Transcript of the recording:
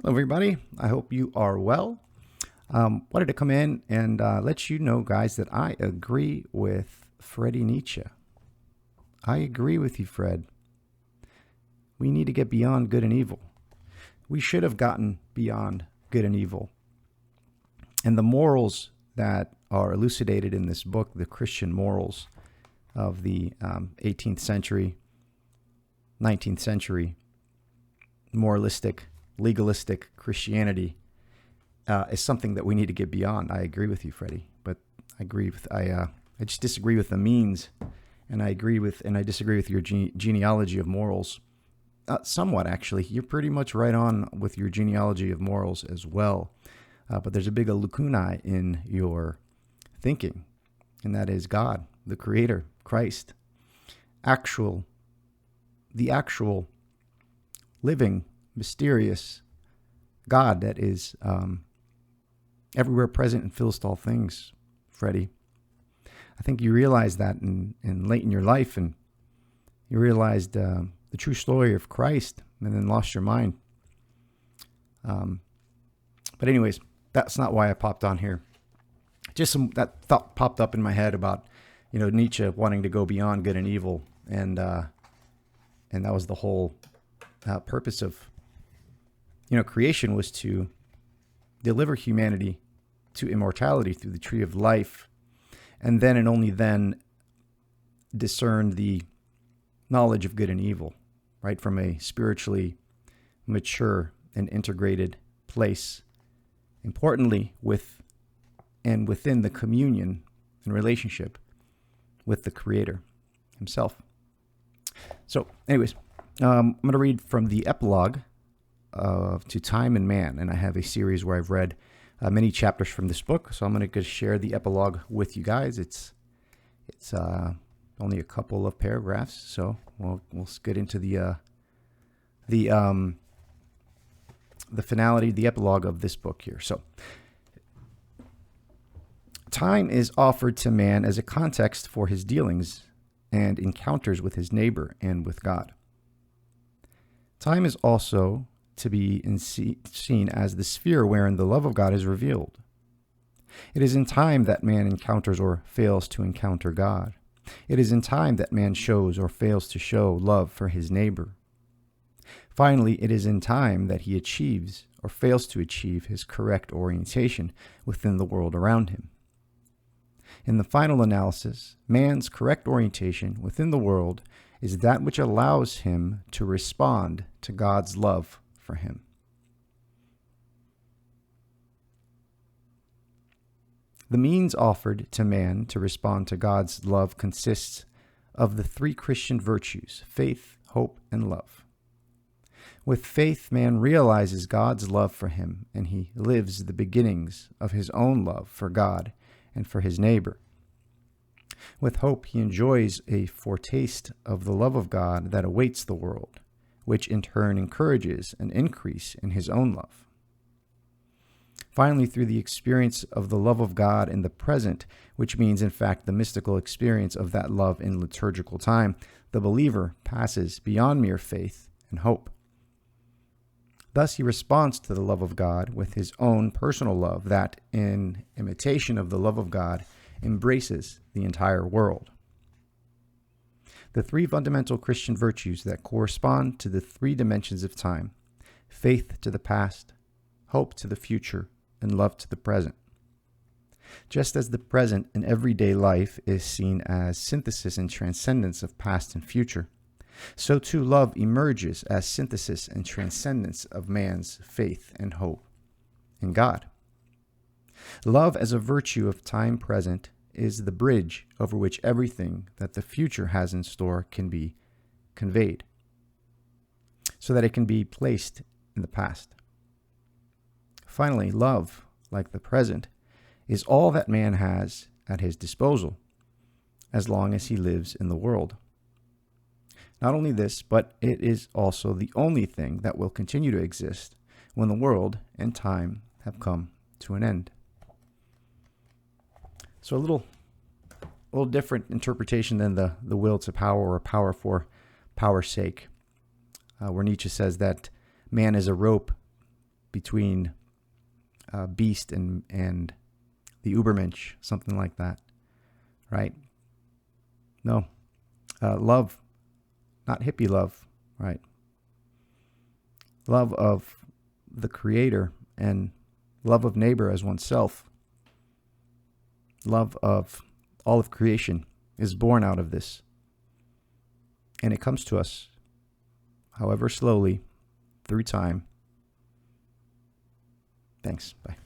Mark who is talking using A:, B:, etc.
A: Hello, everybody. I hope you are well. Wanted to come in and let you know, guys, that I agree with Freddy Nietzsche. I agree with you, Fred. We need to get beyond good and evil. We should have gotten beyond good and evil. And the morals that are elucidated in this book, the Christian morals of the 18th century, 19th century, moralistic, legalistic Christianity is something that we need to get beyond. I agree with you, Freddie, but I just disagree with the means, and I disagree with your genealogy of morals. Somewhat, actually. You're pretty much right on with your genealogy of morals as well. But there's a big lacuna in your thinking, and that is God, the Creator, Christ, the actual living, mysterious God that is everywhere present and fills all things, Freddie. I think you realized that in late in your life, and you realized the true story of Christ, and then lost your mind. But anyways, that's not why I popped on here. Just that thought popped up in my head about, Nietzsche wanting to go beyond good and evil, and that was the whole purpose of, creation, was to deliver humanity to immortality through the tree of life, and then and only then discern the knowledge of good and evil, right, from a spiritually mature and integrated place. Importantly, within the communion and relationship with the Creator Himself. So, anyways, I'm going to read from the epilog to Time and Man, and I have a series where I've read many chapters from this book. So I'm going to share the epilogue with you guys. It's only a couple of paragraphs, so we'll get into the finality, the epilogue of this book here. So, time is offered to man as a context for his dealings and encounters with his neighbor and with God. Time is also to be seen as the sphere wherein the love of God is revealed. It is in time that man encounters or fails to encounter God. It is in time that man shows or fails to show love for his neighbor. Finally, it is in time that he achieves or fails to achieve his correct orientation within the world around him. In the final analysis, man's correct orientation within the world is that which allows him to respond to God's love for him. The means offered to man to respond to God's love consists of the three Christian virtues: faith, hope, and love. With faith, man realizes God's love for him, and he lives the beginnings of his own love for God and for his neighbor. With hope, he enjoys a foretaste of the love of God that awaits the world, which in turn encourages an increase in his own love. Finally, through the experience of the love of God in the present, which means, in fact, the mystical experience of that love in liturgical time, the believer passes beyond mere faith and hope. Thus, he responds to the love of God with his own personal love that, in imitation of the love of God, embraces the entire world. The three fundamental Christian virtues that correspond to the three dimensions of time: faith to the past, hope to the future, and love to the present. Just as the present in everyday life is seen as synthesis and transcendence of past and future, so too love emerges as synthesis and transcendence of man's faith and hope in God. Love as a virtue of time present is the bridge over which everything that the future has in store can be conveyed, so that it can be placed in the past. Finally, love, like the present, is all that man has at his disposal, as long as he lives in the world. Not only this, but it is also the only thing that will continue to exist when the world and time have come to an end. So a little different interpretation than the will to power, or power for power's sake, where Nietzsche says that man is a rope between Beast and the Ubermensch, something like that, right? No, love, not hippie love, right? Love of the Creator and love of neighbor as oneself. Love of all of creation is born out of this. And it comes to us, however slowly, through time. Thanks. Bye.